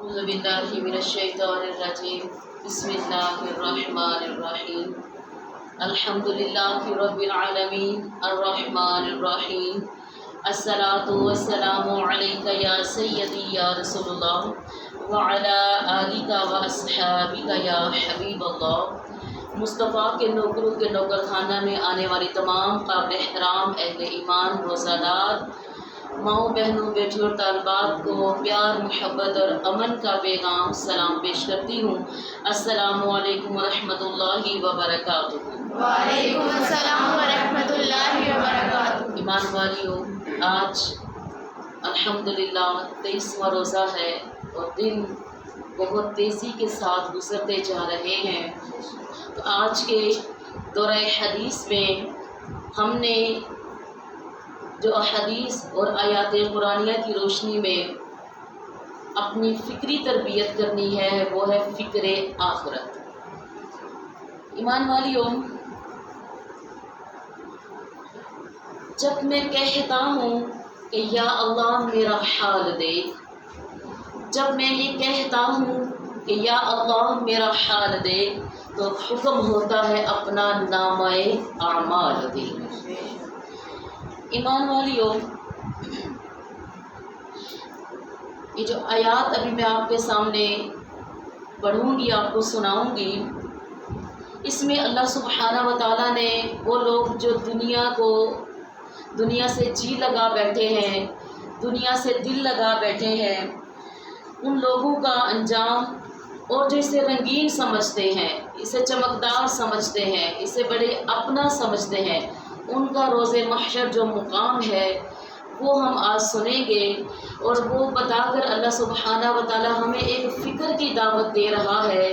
أعوذ بالله من الشيطان الرجيم بسم الله الرحمن الرحيم الحمد لله رب العالمين الرحمن الرحيم الصلاة والسلام عليك يا سيدي يا رسول الله وعلى آلك وأصحابك يا حبيب اللہ۔ مصطفیٰ کے نوکروں کے نوکر خانہ میں آنے والی تمام قابل احترام اہل ایمان روزہ دار ماؤں بہنوں بیٹیوں اور طالبات کو پیار محبت اور امن کا پیغام سلام پیش کرتی ہوں۔ السلام علیکم ورحمۃ اللہ وبرکاتہ۔ وعلیکم السلام ورحمۃ اللہ وبرکاتہ۔ ایمان والیوں، آج الحمدللہ 23واں روزہ ہے اور دن بہت تیزی کے ساتھ گزرتے جا رہے ہیں۔ تو آج کے دورہ حدیث میں ہم نے جو احادیث اور آیات قرآنیہ کی روشنی میں اپنی فکری تربیت کرنی ہے وہ ہے فکر آخرت۔ ایمان والیوں، جب میں کہتا ہوں کہ یا اللہ میرا حال دیکھ، جب میں یہ کہتا ہوں کہ یا اللہ میرا حال دیکھ، تو حکم ہوتا ہے اپنا نامہ اعمال دیکھ۔ ایمان والیوں، یہ جو آیات ابھی میں آپ کے سامنے پڑھوں گی، آپ کو سناؤں گی، اس میں اللہ سبحانہ و تعالیٰ نے وہ لوگ جو دنیا سے جی لگا بیٹھے ہیں، دنیا سے دل لگا بیٹھے ہیں، ان لوگوں کا انجام اور جو اسے رنگین سمجھتے ہیں، اسے چمکدار سمجھتے ہیں، اسے بڑے اپنا سمجھتے ہیں، ان کا روز محشر جو مقام ہے وہ ہم آج سنیں گے۔ اور وہ بتا کر اللہ سبحانہ و تعالی ہمیں ایک فکر کی دعوت دے رہا ہے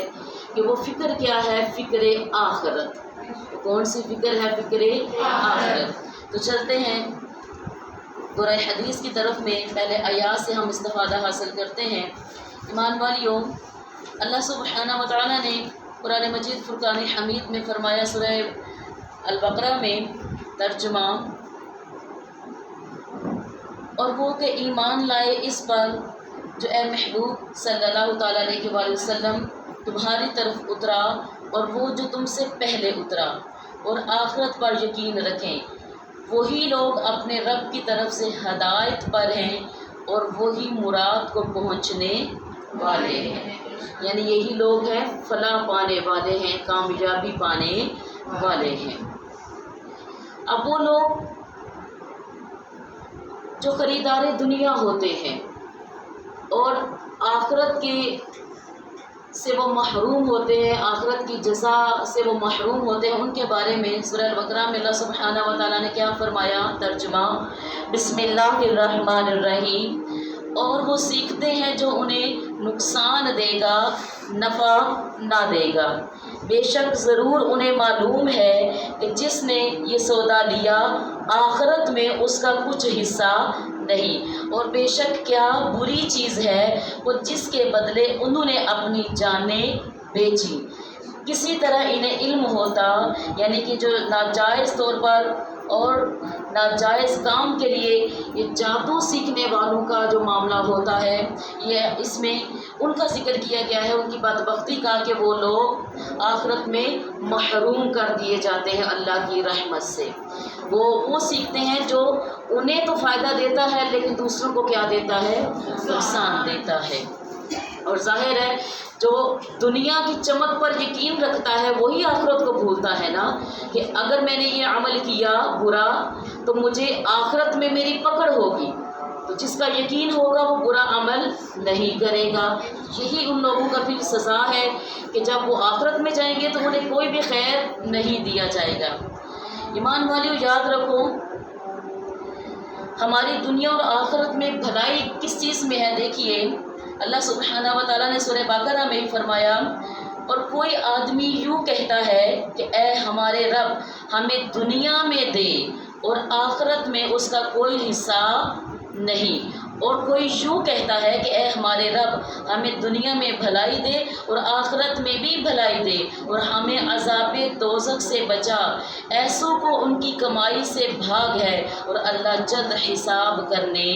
کہ وہ فکر کیا ہے؟ فکر آخرت۔ کون سی فکر ہے؟ فکر آخرت۔ تو چلتے ہیں دورہ حدیث کی طرف میں، پہلے آیات سے ہم استفادہ حاصل کرتے ہیں۔ ایمان والیوں، اللہ سبحانہ و تعالی نے قرآن مجید فرقان حمید میں فرمایا، سورہ البقرہ میں ترجمہ، اور وہ کہ ایمان لائے اس پر جو اے محبوب صلی اللہ تعالیٰ علیہ وآلہ وسلم تمہاری طرف اترا، اور وہ جو تم سے پہلے اترا، اور آخرت پر یقین رکھیں، وہی لوگ اپنے رب کی طرف سے ہدایت پر ہیں اور وہی مراد کو پہنچنے والے ہیں۔ یعنی یہی لوگ ہیں فلاح پانے والے ہیں، کامیابی پانے والے ہیں۔ اب وہ لوگ جو خریدار دنیا ہوتے ہیں اور آخرت کے سے وہ محروم ہوتے ہیں، آخرت کی جزا سے وہ محروم ہوتے ہیں، ان کے بارے میں سورہ البقرہ میں اللہ سبحانہ و تعالیٰ نے کیا فرمایا؟ ترجمہ، بسم اللہ الرحمن الرحیم، اور وہ سیکھتے ہیں جو انہیں نقصان دے گا، نفع نہ دے گا، بے شک ضرور انہیں معلوم ہے کہ جس نے یہ سودا لیا آخرت میں اس کا کچھ حصہ نہیں، اور بے شک کیا بری چیز ہے وہ جس کے بدلے انہوں نے اپنی جانیں بیچی۔ کسی طرح انہیں علم ہوتا، یعنی کہ جو ناجائز طور پر اور ناجائز کام کے لیے یہ جادو سیکھنے والوں کا جو معاملہ ہوتا ہے، یہ اس میں ان کا ذکر کیا گیا ہے، ان کی بدبختی کا، کہ وہ لوگ آخرت میں محروم کر دیے جاتے ہیں اللہ کی رحمت سے۔ وہ سیکھتے ہیں جو انہیں تو فائدہ دیتا ہے لیکن دوسروں کو کیا دیتا ہے؟ نقصان دیتا ہے۔ اور ظاہر ہے جو دنیا کی چمک پر یقین رکھتا ہے وہی آخرت کو بھولتا ہے نا، کہ اگر میں نے یہ عمل کیا برا تو مجھے آخرت میں میری پکڑ ہوگی، تو جس کا یقین ہوگا وہ برا عمل نہیں کرے گا۔ یہی ان لوگوں کا پھر سزا ہے کہ جب وہ آخرت میں جائیں گے تو انہیں کوئی بھی خیر نہیں دیا جائے گا۔ ایمان والیوں، یاد رکھو ہماری دنیا اور آخرت میں بھلائی کس چیز میں ہے؟ دیکھیے اللہ سبحانہ و تعالیٰ نے سورہ بقرہ میں ہی فرمایا، اور کوئی آدمی یوں کہتا ہے کہ اے ہمارے رب ہمیں دنیا میں دے اور آخرت میں اس کا کوئی حصہ نہیں، اور کوئی یوں کہتا ہے کہ اے ہمارے رب ہمیں دنیا میں بھلائی دے اور آخرت میں بھی بھلائی دے اور ہمیں عذاب دوزخ سے بچا، ایسوں کو ان کی کمائی سے بھاگ ہے اور اللہ جلد حساب کرنے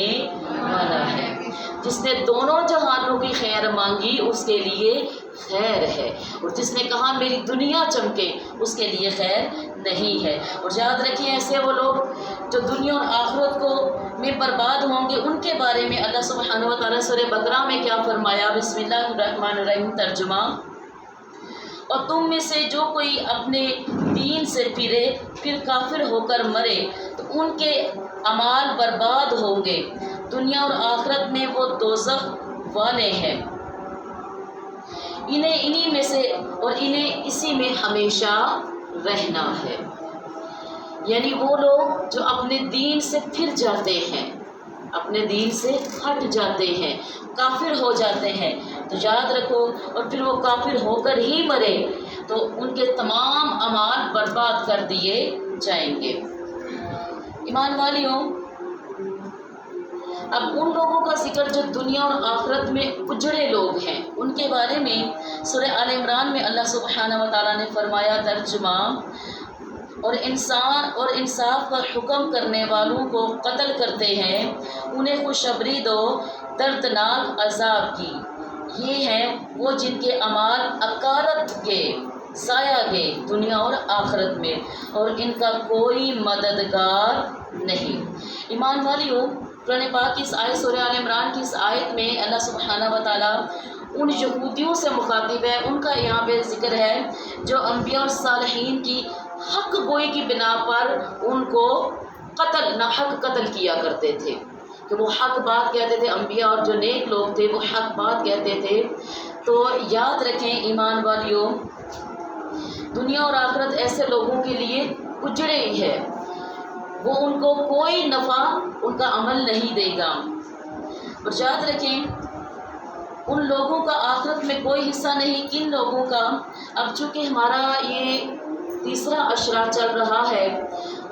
والا ہے۔ جس نے دونوں جہانوں کی خیر مانگی اس کے لیے خیر ہے، اور جس نے کہا میری دنیا چمکے اس کے لیے خیر نہیں ہے۔ اور یاد رکھیں ایسے وہ لوگ جو دنیا اور آخرت کو میں برباد ہوں گے، ان کے بارے میں اللہ سبحانہ و تعالیٰ سورہ بقرہ میں کیا فرمایا؟ بسم اللہ الرحمن الرحیم، ترجمہ: اور تم میں سے جو کوئی اپنے دین سے پھرے پھر کافر ہو کر مرے تو ان کے اعمال برباد ہوں گے، دنیا اور آخرت میں وہ دوزخ والے ہیں، انہیں میں سے اور انہیں اسی میں ہمیشہ رہنا ہے۔ یعنی وہ لوگ جو اپنے دین سے پھر جاتے ہیں، اپنے دین سے ہٹ جاتے ہیں، کافر ہو جاتے ہیں، تو یاد رکھو، اور پھر وہ کافر ہو کر ہی مرے تو ان کے تمام اعمال برباد کر دیے جائیں گے۔ ایمان والیوں، اب ان لوگوں کا ذکر جو دنیا اور آخرت میں اجڑے لوگ ہیں، ان کے بارے میں سورہ آل عمران میں اللہ سبحانہ و تعالیٰ نے فرمایا، ترجمہ: اور انصاف کا حکم کرنے والوں کو قتل کرتے ہیں، انہیں خوشخبری دو دردناک عذاب کی، یہ ہیں وہ جن کے اعمال اکارت کے سایہ گئے دنیا اور آخرت میں، اور ان کا کوئی مددگار نہیں۔ ایمان والیوں، قرآن پاک کی اس آیت سورہ آل عمران کی اس آیت میں اللہ سبحانہ و تعالیٰ ان یہودیوں سے مخاطب ہے، ان کا یہاں پہ ذکر ہے جو انبیاء اور صالحین کی حق گوئی کی بنا پر ان کو ناحق قتل کیا کرتے تھے، کہ وہ حق بات کہتے تھے، انبیاء اور جو نیک لوگ تھے وہ حق بات کہتے تھے۔ تو یاد رکھیں ایمان والیوں، دنیا اور آخرت ایسے لوگوں کے لیے اجڑے ہی ہے، وہ ان کو کوئی نفع ان کا عمل نہیں دے گا۔ اور یاد رکھیں ان لوگوں کا آخرت میں کوئی حصہ نہیں، کن لوگوں کا؟ اب چونکہ ہمارا یہ تیسرا عشرہ چل رہا ہے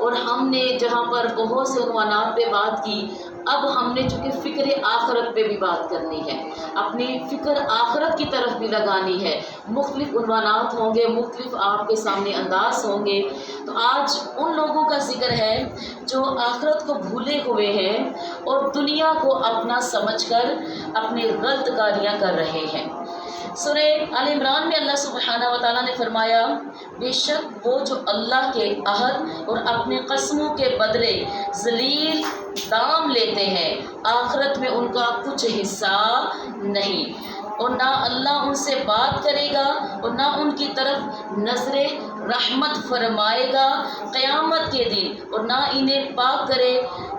اور ہم نے جہاں پر بہت سے عنوانات پہ بات کی، اب ہم نے چونکہ فکر آخرت پہ بھی بات کرنی ہے، اپنی فکر آخرت کی طرف بھی لگانی ہے، مختلف عنوانات ہوں گے، مختلف آپ کے سامنے انداز ہوں گے۔ تو آج ان لوگوں کا ذکر ہے جو آخرت کو بھولے ہوئے ہیں اور دنیا کو اپنا سمجھ کر اپنی غلط کاریاں کر رہے ہیں۔ سورہ آل عمران میں اللہ سبحانہ و تعالیٰ نے فرمایا، بے شک وہ جو اللہ کے عہد اور اپنے قسموں کے بدلے ذلیل دام لیتے ہیں، آخرت میں ان کا کچھ حصہ نہیں، اور نہ اللہ ان سے بات کرے گا اور نہ ان کی طرف نظر رحمت فرمائے گا قیامت کے دن، اور نہ انہیں پاک کرے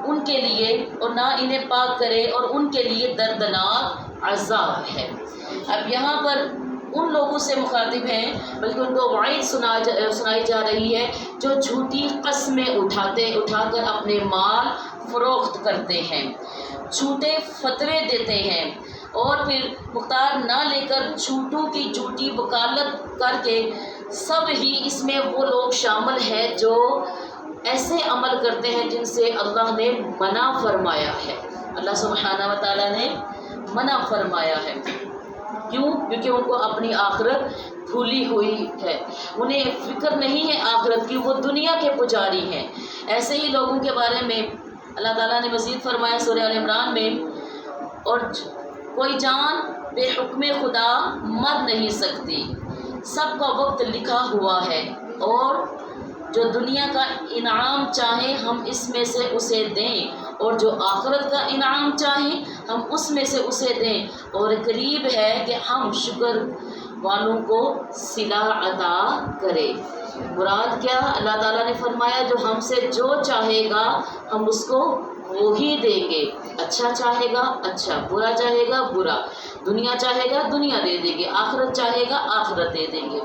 ان کے لیے، اور نہ انہیں پاک کرے اور ان کے لیے دردناک عذاب ہے۔ اب یہاں پر ان لوگوں سے مخاطب ہیں، بلکہ ان کو وعید سنائی جا رہی ہے جو جھوٹی قسمیں اٹھا کر اپنے مال فروخت کرتے ہیں، جھوٹے فتوے دیتے ہیں، اور پھر مختار نہ لے کر جھوٹوں کی جھوٹی وکالت کر کے، سب ہی اس میں وہ لوگ شامل ہیں جو ایسے عمل کرتے ہیں جن سے اللہ نے منع فرمایا ہے، اللہ سبحانہ و تعالیٰ نے منع فرمایا ہے۔ کیوں؟ کیونکہ ان کو اپنی آخرت بھولی ہوئی ہے، انہیں فکر نہیں ہے آخرت کی، وہ دنیا کے پجاری ہیں۔ ایسے ہی لوگوں کے بارے میں اللہ تعالیٰ نے مزید فرمایا سورہ آل عمران میں، اور کوئی جان بے حکم خدا مر نہیں سکتی، سب کا وقت لکھا ہوا ہے، اور جو دنیا کا انعام چاہیں ہم اس میں سے اسے دیں، اور جو آخرت کا انعام چاہیں ہم اس میں سے اسے دیں، اور قریب ہے کہ ہم شکر والوں کو صلہ عطا کرے۔ مراد کیا؟ اللہ تعالیٰ نے فرمایا جو ہم سے جو چاہے گا ہم اس کو وہی دیں گے، اچھا چاہے گا اچھا، برا چاہے گا برا، دنیا چاہے گا دنیا دے دیں گے، آخرت چاہے گا آخرت دے دیں گے۔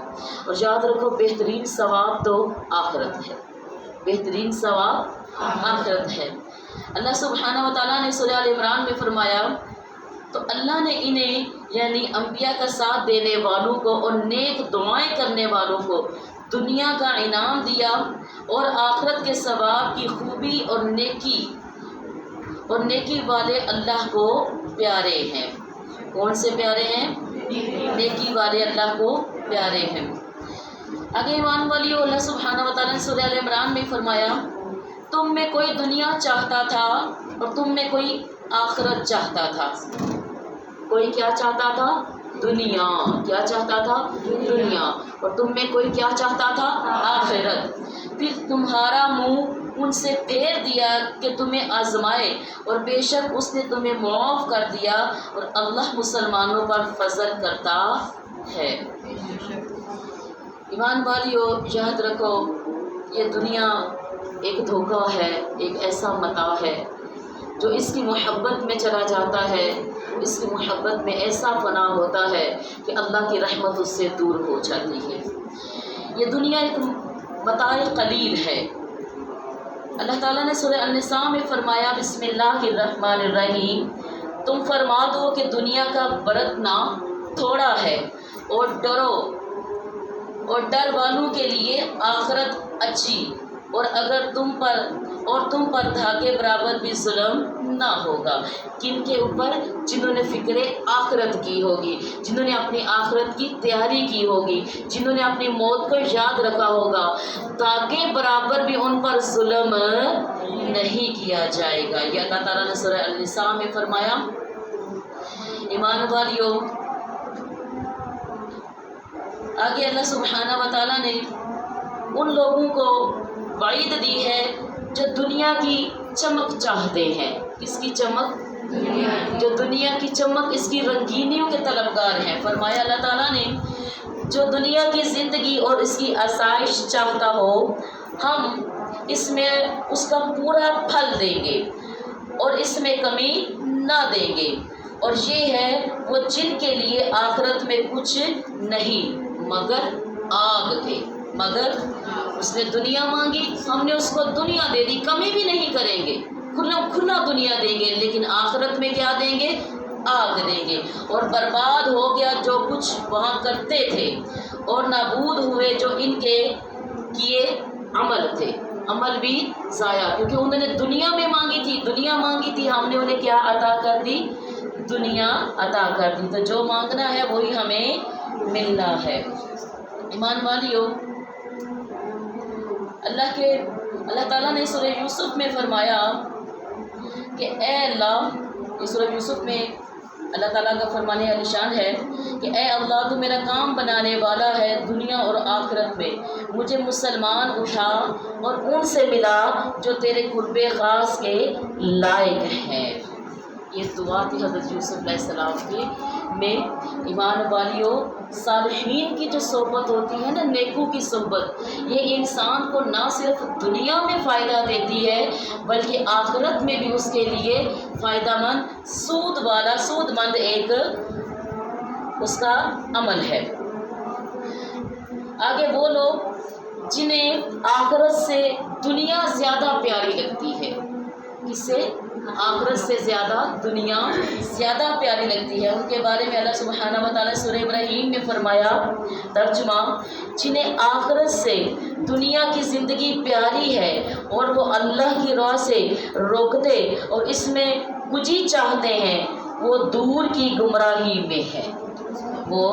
اور یاد رکھو بہترین ثواب تو آخرت ہے، بہترین ثواب آخرت ہے۔ اللہ سبحانہ و تعالیٰ نے سورہ آل عمران میں فرمایا، تو اللہ نے انہیں یعنی انبیاء کا ساتھ دینے والوں کو اور نیک دعائیں کرنے والوں کو دنیا کا انعام دیا، اور آخرت کے ثواب کی خوبی اور نیکی والے اللہ کو پیارے ہیں۔ کون سے پیارے ہیں؟ نیکی والے اللہ کو پیارے ہیں۔ آگے ایمان والیو، اللہ سبحانہ و تعالیٰ نے سورہ آل عمران میں فرمایا، تم میں کوئی دنیا چاہتا تھا اور تم میں کوئی آخرت چاہتا تھا، کوئی کیا چاہتا تھا؟ دنیا. کیا چاہتا تھا؟ دنیا. اور تم میں کوئی کیا چاہتا تھا؟ آخرت. پھر تمہارا منہ ان سے پھیر دیا کہ تمہیں آزمائے، اور بے شک اس نے تمہیں معاف کر دیا، اور اللہ مسلمانوں پر فضل کرتا ہے. ایمان والیو، یاد رکھو یہ دنیا ایک دھوکہ ہے، ایک ایسا متاع ہے جو اس کی محبت میں چلا جاتا ہے، اس کی محبت میں ایسا فنا ہوتا ہے کہ اللہ کی رحمت اس سے دور ہو جاتی ہے. یہ دنیا ایک متاع قلیل ہے. اللہ تعالیٰ نے سورہ النساء میں فرمایا بسم اللہ الرحمن الرحیم، تم فرما دو کہ دنیا کا برتنا تھوڑا ہے، اور ڈرو، اور ڈر والوں کے لیے آخرت اچھی، اور اگر تم پر دھاگے برابر بھی ظلم نہ ہوگا. کن کے اوپر؟ جنہوں نے فکر آخرت کی ہوگی، جنہوں نے اپنی آخرت کی تیاری کی ہوگی، جنہوں نے اپنی موت کو یاد رکھا ہوگا. دھاگے برابر بھی ان پر ظلم نہیں کیا جائے گا. یہ اللہ تعالیٰ نے سورہ النساء میں فرمایا. ایمان والیو، آگے اللہ سبحانہ و تعالیٰ نے ان لوگوں کو وعید دی ہے جو دنیا کی چمک چاہتے ہیں. کس کی چمک؟ جو دنیا کی چمک، اس کی رنگینیوں کے طلبگار ہیں. فرمایا اللہ تعالیٰ نے جو دنیا کی زندگی اور اس کی آسائش چاہتا ہو، ہم اس میں اس کا پورا پھل دیں گے اور اس میں کمی نہ دیں گے. اور یہ ہے وہ جن کے لیے آخرت میں کچھ نہیں مگر آگ تھے. مگر اس نے دنیا مانگی، ہم نے اس کو دنیا دے دی، کمی بھی نہیں کریں گے، کھلا دنیا دیں گے، لیکن آخرت میں کیا دیں گے؟ آگ دیں گے. اور برباد ہو گیا جو کچھ وہاں کرتے تھے، اور نابود ہوئے جو ان کے کیے عمل تھے. عمل بھی ضائع، کیونکہ انہوں نے دنیا میں مانگی تھی، ہم نے انہیں کیا عطا کر دی؟ دنیا عطا کر دی. تو جو مانگنا ہے وہی ہمیں ملنا ہے. ایمان والیو، اللہ تعالیٰ نے سورہ یوسف میں فرمایا کہ اے اللہ، یہ سورہ یوسف میں اللہ تعالیٰ کا فرمانے عالی شان ہے کہ اے اللہ، تو میرا کام بنانے والا ہے دنیا اور آخرت میں، مجھے مسلمان اٹھا اور ان سے ملا جو تیرے قرب خاص کے لائق ہیں. یہ دعا تھی حضرت یوسف علیہ السلام کی میں. ایمان والیو، صالحین کی جو صحبت ہوتی ہے نا، نیکوں کی صحبت، یہ انسان کو نہ صرف دنیا میں فائدہ دیتی ہے بلکہ آخرت میں بھی اس کے لیے فائدہ مند، سود مند ایک اس کا عمل ہے. آگے وہ لوگ جنہیں آخرت سے دنیا زیادہ پیاری لگتی ہے. کس سے؟ آخرت سے زیادہ دنیا زیادہ پیاری لگتی ہے. ان کے بارے میں اللہ سبحانہ و تعالیٰ سورہ ابراہیم میں فرمایا، ترجمہ، جنہیں آخرت سے دنیا کی زندگی پیاری ہے اور وہ اللہ کی راہ سے روکتے اور اس میں کچھ ہی چاہتے ہیں، وہ دور کی گمراہی میں ہے. وہ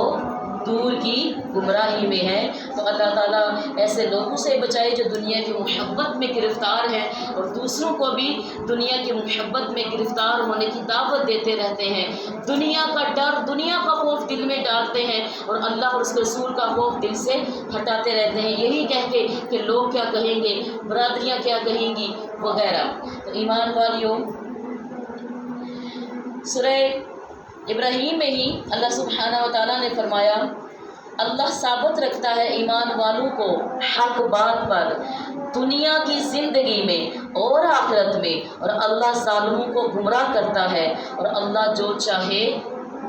دور کی گمراہی میں ہے. تو اللہ تعالیٰ ایسے لوگوں سے بچائے جو دنیا کی محبت میں گرفتار ہیں اور دوسروں کو بھی دنیا کی محبت میں گرفتار ہونے کی دعوت دیتے رہتے ہیں. دنیا کا ڈر، دنیا کا خوف دل میں ڈالتے ہیں اور اللہ اور اس کے رسول کا خوف دل سے ہٹاتے رہتے ہیں، یہی کہہ کے کہ لوگ کیا کہیں گے، برادریاں کیا کہیں گی وغیرہ. تو ایمان والیوں، سورہ ابراہیم میں ہی اللہ سبحانہ و تعالیٰ نے فرمایا، اللہ ثابت رکھتا ہے ایمان والوں کو حق بات پر دنیا کی زندگی میں اور آخرت میں، اور اللہ ظالموں کو گمراہ کرتا ہے، اور اللہ جو چاہے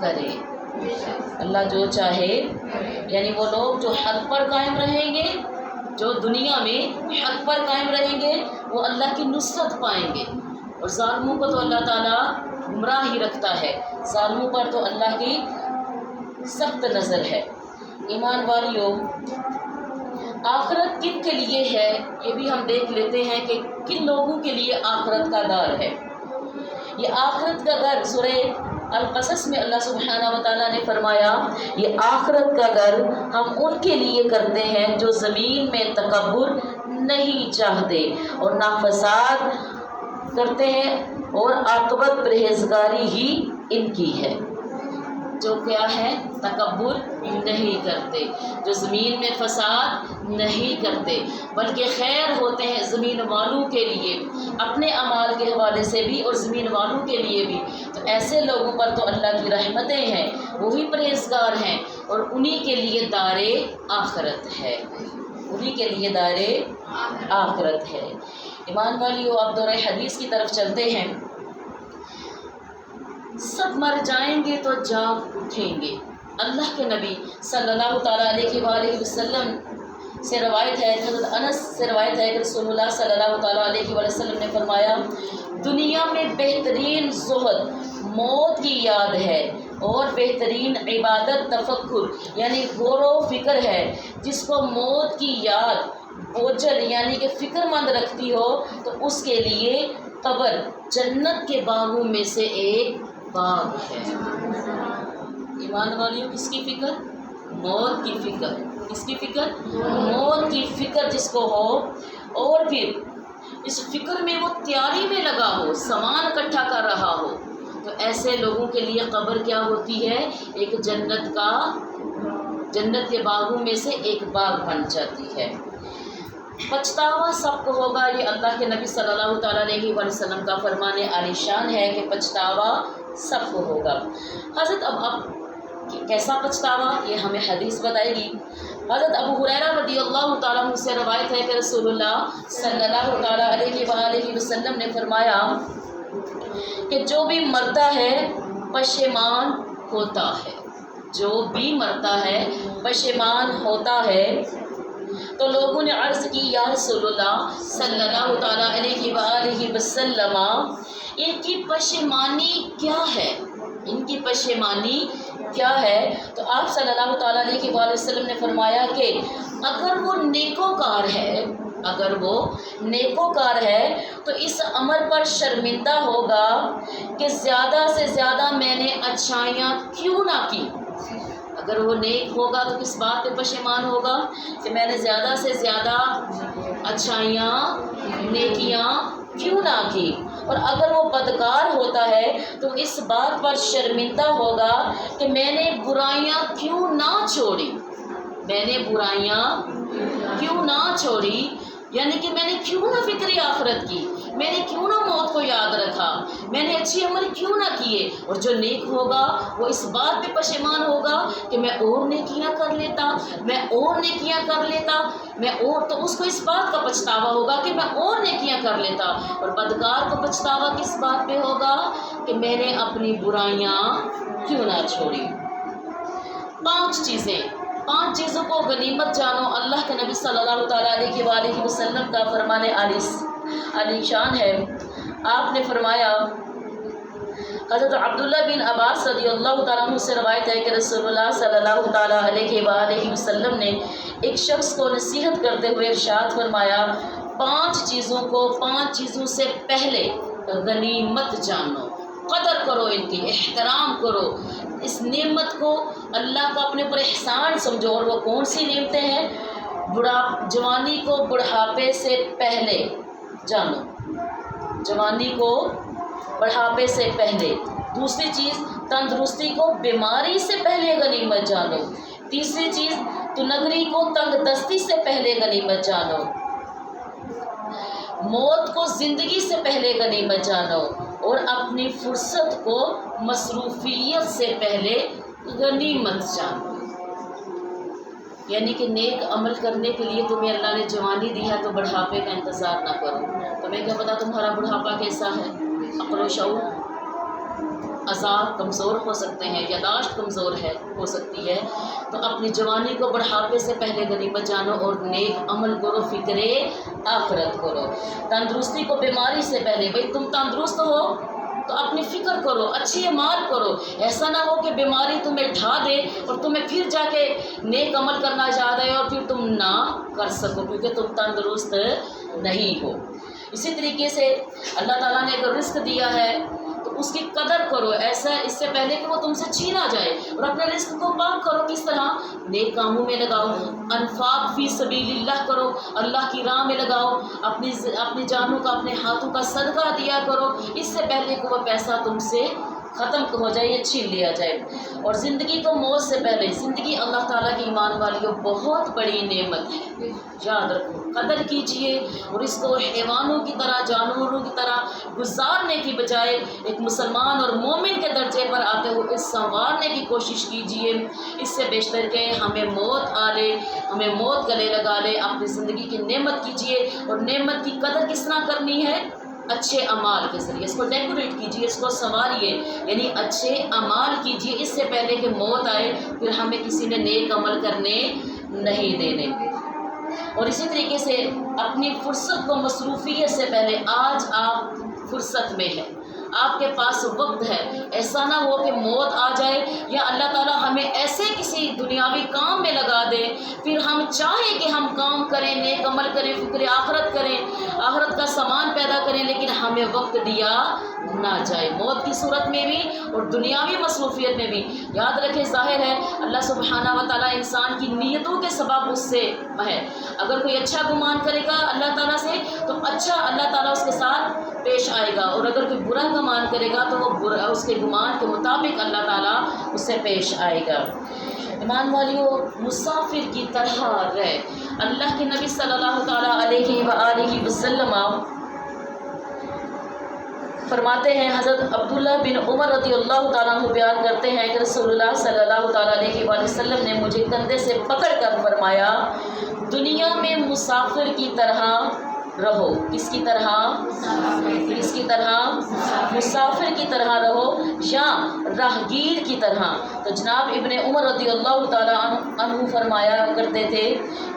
کرے. اللہ جو چاہے، یعنی وہ لوگ جو حق پر قائم رہیں گے، جو دنیا میں حق پر قائم رہیں گے، وہ اللہ کی نصرت پائیں گے. اور ظالموں کو تو اللہ تعالیٰ گمراہ ہی رکھتا ہے. ظالموں پر تو اللہ کی سخت نظر ہے. ایمان والیو، آخرت کن کے لیے ہے یہ بھی ہم دیکھ لیتے ہیں کہ کن لوگوں کے لیے آخرت کا دار ہے. یہ آخرت کا گھر سورہ القصص میں اللہ سبحانہ و تعالیٰ نے فرمایا، یہ آخرت کا گھر ہم ان کے لیے کرتے ہیں جو زمین میں تکبر نہیں چاہتے اور نہ فساد کرتے ہیں اور عاقبت پرہیزگاری ہی ان کی ہے۔ جو کیا ہے؟ تکبر نہیں کرتے، جو زمین میں فساد نہیں کرتے، بلکہ خیر ہوتے ہیں زمین والوں کے لیے، اپنے اعمال کے حوالے سے بھی اور زمین والوں کے لیے بھی۔ تو ایسے لوگوں پر تو اللہ کی رحمتیں ہیں، وہی پرہیزگار ہیں، اور انہی کے لیے دار آخرت ہے، انہی کے لیے دار آخرت ہے۔ ایمان والیو، آپ دورہ حدیث کی طرف چلتے ہیں۔ سب مر جائیں گے تو جاگ اٹھیں گے۔ اللہ کے نبی صلی اللہ تعالیٰ علیہ وآلہ وسلم سے روایت ہے، حضرت انس سے روایت ہے کہ رسول اللہ صلی اللہ تعالیٰ علیہ وآلہ وسلم نے فرمایا، دنیا میں بہترین زہد موت کی یاد ہے، اور بہترین عبادت تفکر یعنی غور و فکر ہے۔ جس کو موت کی یاد بوجھل یعنی کہ فکر مند رکھتی ہو تو اس کے لیے قبر جنت کے باغوں میں سے ایک باغ ہے۔ ایمان والیوں، کس کی فکر؟ موت کی فکر۔ کس کی فکر؟ موت کی فکر جس کو ہو، اور پھر اس فکر میں وہ تیاری میں لگا ہو، سامان اکٹھا کر رہا ہو، تو ایسے لوگوں کے لیے قبر کیا ہوتی ہے؟ ایک جنت کے باغوں میں سے ایک باغ بن جاتی ہے۔ پچھتاوا سب کو ہوگا، یہ اللہ کے نبی صلی اللہ تعالیٰ علیہ وسلم کا فرمان عالی شان ہے کہ پچھتاوا سب کو ہوگا۔ حضرت اب کیسا پچھتاوا؟ یہ ہمیں حدیث بتائے گی۔ حضرت ابو ہریرہ رضی اللہ تعالیٰ عنہ سے روایت ہے کہ رسول اللہ صلی اللہ تعالیٰ علیہ وآلہ وسلم نے فرمایا کہ جو بھی مرتا ہے پشیمان ہوتا ہے، جو بھی مرتا ہے پشیمان ہوتا ہے۔ تو لوگوں نے عرض کی، یا رسول اللہ صلی اللہ تعالیٰ علیہ وآلہ وسلم، ان کی پشیمانی کیا ہے؟ ان کی پشیمانی کیا ہے؟ تو آپ صلی اللہ تعالیٰ علیہ وآلہ وسلم نے فرمایا کہ اگر وہ نیکوکار ہے، اگر وہ نیکوکار ہے تو اس عمل پر شرمندہ ہوگا کہ زیادہ سے زیادہ میں نے اچھائیاں کیوں نہ کی۔ اگر وہ نیک ہوگا تو کس بات پہ پشیمان ہوگا؟ کہ میں نے زیادہ سے زیادہ اچھائیاں، نیکیاں کیوں نہ کی۔ اور اگر وہ بدکار ہوتا ہے تو اس بات پر شرمندہ ہوگا کہ میں نے برائیاں کیوں نہ چھوڑی، میں نے برائیاں کیوں نہ چھوڑی، یعنی کہ میں نے کیوں نہ فکر آخرت کی، میں نے کیوں نہ موت کو یاد رکھا، میں نے اچھی عمل کیوں نہ کیے۔ اور جو نیک ہوگا وہ اس بات پہ پشیمان ہوگا کہ میں اور نیکیاں کر لیتا، میں اور نیکیاں کر لیتا، میں اور، تو اس کو اس بات کا پچھتاوا ہوگا کہ میں اور نیکیاں کر لیتا۔ اور بدکار کو پچھتاوا کس بات پہ ہوگا؟ کہ میں نے اپنی برائیاں کیوں نہ چھوڑی۔ 5 چیزوں کو غنیمت جانو۔ اللہ کے نبی صلی اللہ تعالیٰ علیہ وآلہ وسلم کا فرمان عالی شان ہے۔ آپ نے فرمایا، حضرت عبداللہ بن عباس رضی اللہ تعالیٰ عنہ سے روایت ہے کہ رسول اللہ صلی اللہ تعالیٰ علیہ وآلہ وسلم نے ایک شخص کو نصیحت کرتے ہوئے ارشاد فرمایا، 5 چیزوں سے پہلے غنیمت جانو، قدر کرو، ان کی احترام کرو، اس نعمت کو اللہ کا اپنے پر احسان سمجھو۔ اور وہ کون سی نعمتیں ہیں؟ جوانی کو بڑھاپے سے پہلے جانو، جوانی کو بڑھاپے سے پہلے۔ دوسری چیز، تندرستی کو بیماری سے پہلے غنیمت جانو۔ تیسری چیز، تنگری کو تنگ دستی سے پہلے غنیمت جانو۔ موت کو زندگی سے پہلے غنیمت جانو، اور اپنی فرصت کو مصروفیت سے پہلے غنیمت جانو۔ یعنی کہ نیک عمل کرنے کے لیے تمہیں اللہ نے جوانی دی ہے تو بڑھاپے کا انتظار نہ کرو۔ تمہیں کیا پتا تمہارا بڑھاپا کیسا ہے؟ عقل و شعور، اعصاب کمزور ہو سکتے ہیں، یاداشت کمزور ہو سکتی ہے۔ تو اپنی جوانی کو بڑھاپے سے پہلے غنیمت جانو، اور نیک عمل کرو، فکر آخرت کرو۔ تندرستی کو بیماری سے پہلے، بھئی تم تندرست ہو تو اپنی فکر کرو، اچھی اعمال کرو، ایسا نہ ہو کہ بیماری تمہیں ڈھا دے اور تمہیں پھر جا کے نیک عمل کرنا یاد آئے اور پھر تم نہ کر سکو، کیونکہ تم تندرست نہیں ہو۔ اسی طریقے سے اللہ تعالیٰ نے اگر رزق دیا ہے تو اس کی قدر کرو، ایسا اس سے پہلے کہ وہ تم سے چھینا جائے، اور اپنے رزق کو پاک کرو۔ کس طرح؟ نیک کاموں میں لگاؤ، انفاق فی سبیل اللہ کرو، اللہ کی راہ میں لگاؤ، اپنی جانوں کا، اپنے ہاتھوں کا صدقہ دیا کرو، اس سے پہلے کہ وہ پیسہ تم سے ختم ہو جائے یا چھین لیا جائے۔ اور زندگی کو موت سے پہلے، زندگی اللہ تعالیٰ کی ایمان والیوں بہت بڑی نعمت ہے، یاد رکھو، قدر کیجئے، اور اس کو حیوانوں کی طرح، جانوروں کی طرح گزارنے کی بجائے ایک مسلمان اور مومن کے درجے پر آتے ہوئے سنوارنے کی کوشش کیجئے۔ اس سے بیشتر کہ ہمیں موت آ لے، ہمیں موت گلے لگا لے، اپنی زندگی کی نعمت کیجئے، اور نعمت کی قدر کس طرح کرنی ہے؟ اچھے اعمال کے ذریعے، اس کو ڈیکوریٹ کیجئے، اس کو سنواریے، یعنی اچھے اعمال کیجئے اس سے پہلے کہ موت آئے، پھر ہمیں کسی نے نیک عمل کرنے نہیں دینے۔ اور اسی طریقے سے اپنی فرصت کو، مصروفیت سے پہلے، آج آپ فرصت میں ہیں، آپ کے پاس وقت ہے، ایسا نہ ہو کہ موت آ جائے یا اللہ تعالیٰ ہمیں ایسے کسی دنیاوی کام میں لگا دے، پھر ہم چاہیں کہ ہم کام کریں، نیک عمل کریں، فکر آخرت کریں، آخرت کا سامان پیدا کریں، لیکن ہمیں وقت دیا نہ جائے، موت کی صورت میں بھی اور دنیاوی مصروفیت میں بھی۔ یاد رکھیں، ظاہر ہے اللہ سبحانہ و تعالیٰ انسان کی نیتوں کے سبب اس سے ہے، اگر کوئی اچھا گمان کرے گا اللہ تعالیٰ سے تو اچھا اللہ تعالیٰ اس کے ساتھ پیش آئے گا، اور اگر کوئی برا گمان کرے گا تو وہ اس کے گمان کے مطابق اللہ تعالیٰ اس سے پیش آئے گا۔ ایمان والیوں، مسافر کی طرح رہے۔ اللہ کے نبی صلی اللہ تعالیٰ علیہ وآلہ وسلم فرماتے ہیں، حضرت عبداللہ بن عمر رضی اللہ تعالیٰ عنہ بیان کرتے ہیں کہ رسول اللہ صلی اللہ تعالیٰ علیہ وآلہ وسلم نے مجھے کندھے سے پکڑ کر فرمایا، دنیا میں مسافر کی طرح رہو۔ کس کی طرح؟ کس کی طرح؟ مسافر کی طرح رہو یا راہگیر کی طرح۔ تو جناب ابن عمر رضی اللہ تعالیٰ عنہ فرمایا کرتے تھے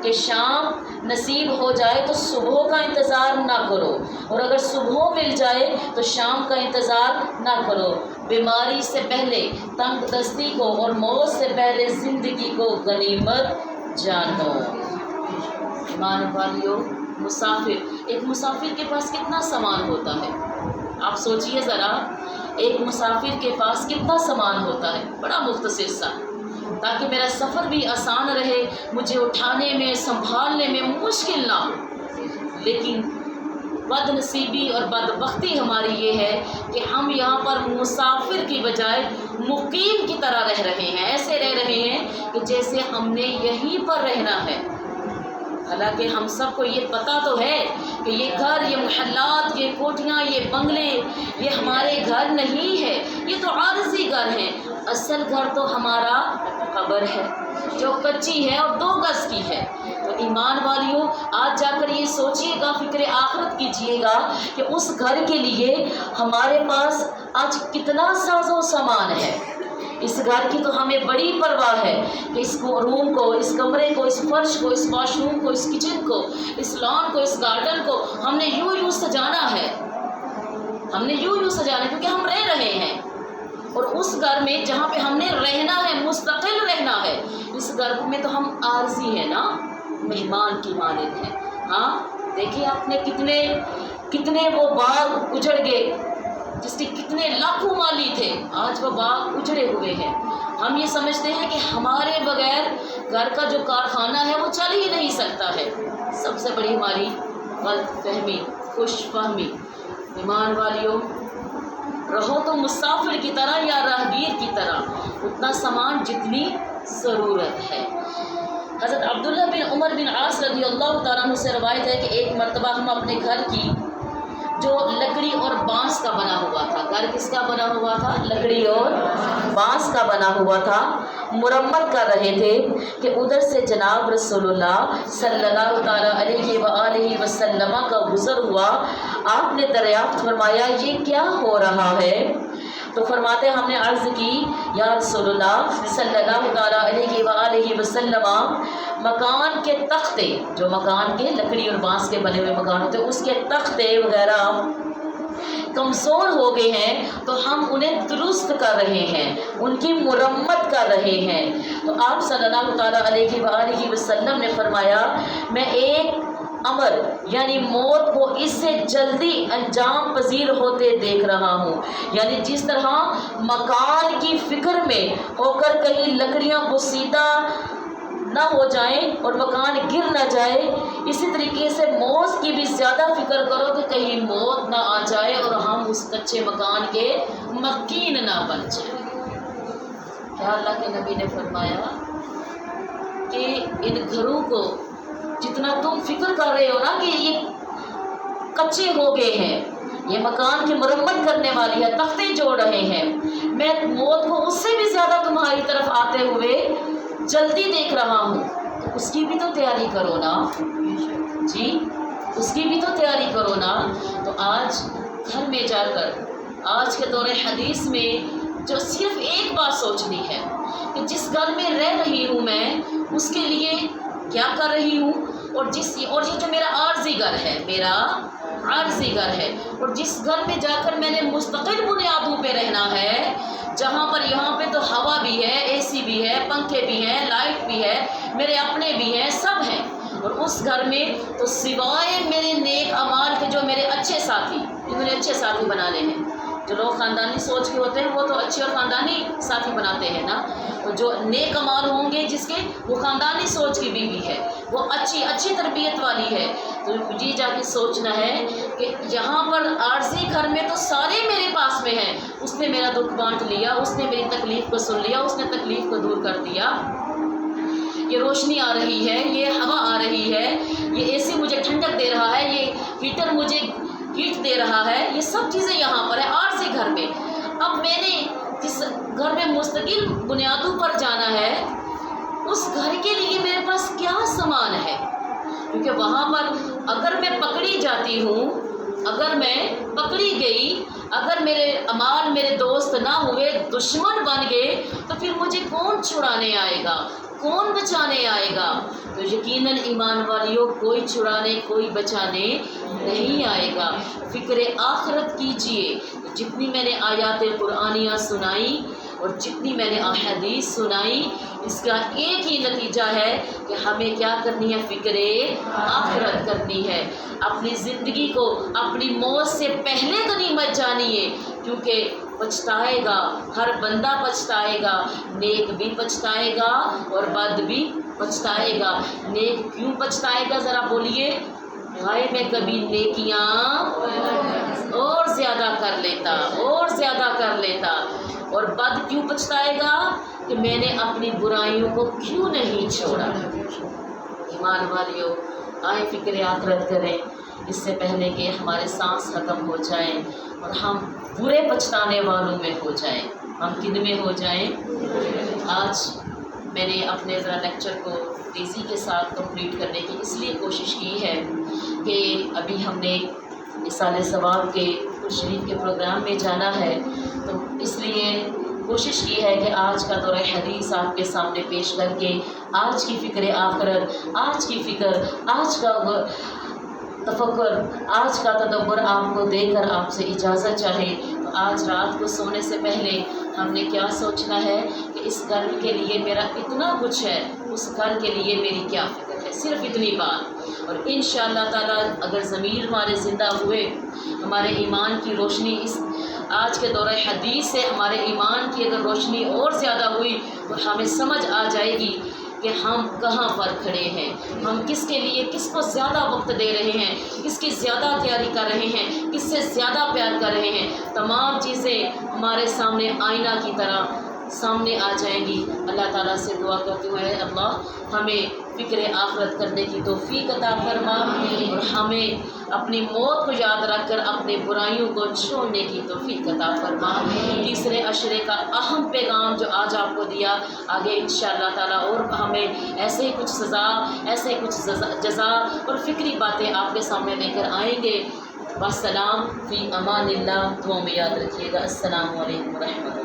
کہ شام نصیب ہو جائے تو صبح کا انتظار نہ کرو، اور اگر صبح مل جائے تو شام کا انتظار نہ کرو۔ بیماری سے پہلے تنگ دستی کو اور موت سے پہلے زندگی کو غنیمت جانو۔ ایمان والیوں، ایک مسافر کے پاس کتنا سامان ہوتا ہے، آپ سوچئے ذرا، ایک مسافر کے پاس کتنا سامان ہوتا ہے، بڑا مختصر سا، تاکہ میرا سفر بھی آسان رہے، مجھے اٹھانے میں، سنبھالنے میں مشکل نہ ہو۔ لیکن بد نصیبی اور بدبختی ہماری یہ ہے کہ ہم یہاں پر مسافر کی بجائے مقیم کی طرح رہ رہے ہیں، ایسے رہ رہے ہیں کہ جیسے ہم نے یہیں پر رہنا ہے، حالانکہ ہم سب کو یہ پتہ تو ہے کہ یہ گھر، یہ محلات، یہ کوٹھیاں، یہ بنگلے، یہ ہمارے گھر نہیں ہے، یہ تو عارضی گھر ہیں، اصل گھر تو ہمارا قبر ہے جو کچی ہے اور 2 گز کی ہے۔ تو ایمان والیوں، آج جا کر یہ سوچئے گا، فکر آخرت کیجئے گا کہ اس گھر کے لیے ہمارے پاس آج کتنا ساز و سامان ہے۔ اس گھر کی تو ہمیں بڑی پرواہ ہے کہ اس روم کو، اس کمرے کو، اس فرش کو، اس واش روم کو، اس کچن کو، اس لان کو، اس گارڈن کو ہم نے یوں سجانا ہے، کیونکہ ہم رہ رہے ہیں، اور اس گھر میں جہاں پہ ہم نے رہنا ہے، مستقل رہنا ہے، اس گھر میں تو ہم عارضی ہیں نا، مہمان کی مانند ہیں۔ ہاں دیکھیں آپ نے کتنے وہ باغ اجڑ گئے جس کے کتنے لاکھوں مالی تھے، آج وہ باغ اجڑے ہوئے ہیں۔ ہم یہ سمجھتے ہیں کہ ہمارے بغیر گھر کا جو کارخانہ ہے وہ چل ہی نہیں سکتا ہے، سب سے بڑی ہماری غلط فہمی، خوش فہمی۔ ایمان والیوں، رہو تو مسافر کی طرح یا راہگیر کی طرح، اتنا سامان جتنی ضرورت ہے۔ حضرت عبداللہ بن عمر بن عاص رضی اللہ تعالیٰ عنہ سے روایت ہے کہ ایک مرتبہ ہم اپنے گھر کی جو لکڑی اور بانس کا بنا ہوا تھا، گھر کس کا بنا ہوا تھا؟ لکڑی اور بانس کا بنا ہوا تھا، مرمت کر رہے تھے کہ ادھر سے جناب رسول اللہ صلی اللہ تعالیٰ علیہ وآلہ وسلم کا گزر ہوا۔ آپ نے دریافت فرمایا یہ کیا ہو رہا ہے؟ تو فرماتے ہم نے عرض کی یا رسول اللہ صلی اللہ تعالیٰ علیہ وآلہ وسلم، مکان کے تختے، جو مکان کے لکڑی اور بانس کے بنے ہوئے مکان ہوتے ہیں، اس کے تختے وغیرہ کمزور ہو گئے ہیں، تو ہم انہیں درست کر رہے ہیں، ان کی مرمت کر رہے ہیں۔ تو آپ صلی اللہ تعالیٰ علیہ وآلہ وسلم نے فرمایا میں ایک امر یعنی موت کو اس سے جلدی انجام پذیر ہوتے دیکھ رہا ہوں. یعنی جس طرح مکان کی فکر میں ہو کر کہیں لکڑیاں بوسیدہ نہ ہو جائیں اور مکان گر نہ جائے، اسی طریقے سے موت کی بھی زیادہ فکر کرو کہ کہیں موت نہ آ جائے اور ہم اس کچے مکان کے مکین نہ بن جائیں. کیا اللہ کے نبی نے فرمایا کہ ان گھروں کو جتنا تم فکر کر رہے ہو نا کہ یہ کچے ہو گئے ہیں، یہ مکان کی مرمت کرنے والی ہے، تختے جوڑ رہے ہیں، میں موت کو اس سے بھی زیادہ تمہاری طرف آتے ہوئے جلدی دیکھ رہا ہوں، تو اس کی بھی تو تیاری کرو نا جی، اس کی بھی تو تیاری کرو نا. تو آج گھر میں جا کر آج کے دور حدیث میں جو صرف ایک بات سوچنی ہے کہ جس گھر میں رہ رہی ہوں میں اس کے لیے کیا کر رہی ہوں، اور یہ جو میرا عارضی گھر ہے، میرا عارضی گھر ہے، اور جس گھر میں جا کر میں نے مستقل بنیادوں پہ رہنا ہے، جہاں پر یہاں پہ تو ہوا بھی ہے، اے سی بھی ہے، پنکھے بھی ہیں، لائٹ بھی ہے، میرے اپنے بھی ہیں، سب ہیں، اور اس گھر میں تو سوائے میرے نیک اعمال کے جو میرے اچھے ساتھی، جو میرے اچھے ساتھی بنانے ہیں، جو لوگ خاندانی سوچ کے ہوتے ہیں وہ تو اچھے اور خاندانی ساتھی بناتے ہیں نا، تو جو نیک اعمال ہوں گے جس کے وہ خاندانی سوچ کی بیوی ہے، وہ اچھی تربیت والی ہے، تو یہ جا کے سوچنا ہے کہ یہاں پر عارضی گھر میں تو سارے میرے پاس میں ہیں، اس نے میرا دکھ بانٹ لیا، اس نے میری تکلیف کو سن لیا، اس نے تکلیف کو دور کر دیا، یہ روشنی آ رہی ہے، یہ ہوا آ رہی ہے، یہ اے سی مجھے ٹھنڈک دے رہا ہے، یہ ہیٹر مجھے ہیٹ دے رہا ہے، یہ سب چیزیں یہاں پر ہیں عارضی گھر میں. اب میں نے جس گھر میں مستقل بنیادوں پر جانا ہے اس گھر کے لیے میرے پاس کیا سامان ہے، کیونکہ وہاں پر اگر میں پکڑی جاتی ہوں، اگر میں پکڑی گئی، اگر میرے اعمال میرے دوست نہ ہوئے، دشمن بن گئے، تو پھر مجھے کون چھڑانے آئے گا، کون بچانے آئے گا؟ تو یقیناً ایمان والیوں کوئی چھڑانے کوئی بچانے نہیں آئے گا. فکر آخرت کیجئے. جتنی میں نے آیات قرآنیہ سنائی اور جتنی میں نے احادیث سنائی، اس کا ایک ہی نتیجہ ہے کہ ہمیں کیا کرنی ہے، فکر آخرت کرنی ہے. اپنی زندگی کو اپنی موت سے پہلے غنیمت جانیے، کیونکہ پچھتائے گا، ہر بندہ پچھتائے گا، نیک بھی پچھتائے گا اور بد بھی پچھتائے گا. نیک کیوں پچھتائے گا ذرا بولیے؟ ہائے میں کبھی نیکیاں اور زیادہ کر لیتا. اور بد کیوں پچھتائے گا کہ میں نے اپنی برائیوں کو کیوں نہیں چھوڑا. ایمان والیوں آئیں فکر آخرت کریں اس سے پہلے کہ ہمارے سانس ختم ہو جائیں اور ہم برے پچھتانے والوں میں ہو جائیں. ہم کن میں ہو جائیں؟ آج میں نے اپنے ذرا لیکچر کو تیزی کے ساتھ کمپلیٹ کرنے کی اس لیے کوشش کی ہے کہ ابھی ہم نے اصالِ ثواب کے شریف کے پروگرام میں جانا ہے، تو اس لیے کوشش کی ہے کہ آج کا دورہ حدیث آپ کے سامنے پیش کر کے آج کی فکر آخرت، آج کی فکر، آج کا تفکر، آج کا تدبر آپ کو دے کر آپ سے اجازت چاہے. تو آج رات کو سونے سے پہلے ہم نے کیا سوچنا ہے کہ اس گھر کے لیے میرا اتنا کچھ ہے، اس گھر کے لیے میری کیا فکر ہے، صرف اتنی بات. اور انشاءاللہ تعالیٰ اگر ضمیر ہمارے زندہ ہوئے، ہمارے ایمان کی روشنی اس آج کے دورہ حدیث سے ہمارے ایمان کی اگر روشنی اور زیادہ ہوئی تو ہمیں سمجھ آ جائے گی کہ ہم کہاں پر کھڑے ہیں، ہم کس کے لیے کس کو زیادہ وقت دے رہے ہیں، کس کی زیادہ تیاری کر رہے ہیں، کس سے زیادہ پیار کر رہے ہیں. تمام چیزیں ہمارے سامنے آئینہ کی طرح سامنے آ جائیں گی. اللہ تعالیٰ سے دعا کرتے ہوئے اللہ ہمیں فکر آخرت کرنے کی توفیق عطا فرما اور ہمیں اپنی موت کو یاد رکھ کر اپنے برائیوں کو چھوڑنے کی توفیق عطا فرما. تیسرے عشرے کا اہم پیغام جو آج آپ کو دیا، آگے انشاءاللہ تعالیٰ اور ہمیں ایسے ہی کچھ سزا، ایسے ہی کچھ جزا اور فکری باتیں آپ کے سامنے لے کر آئیں گے. والسلام فی امان اللہ. دعاؤں میں یاد رکھیے گا. السلام علیکم ورحمۃ اللہ.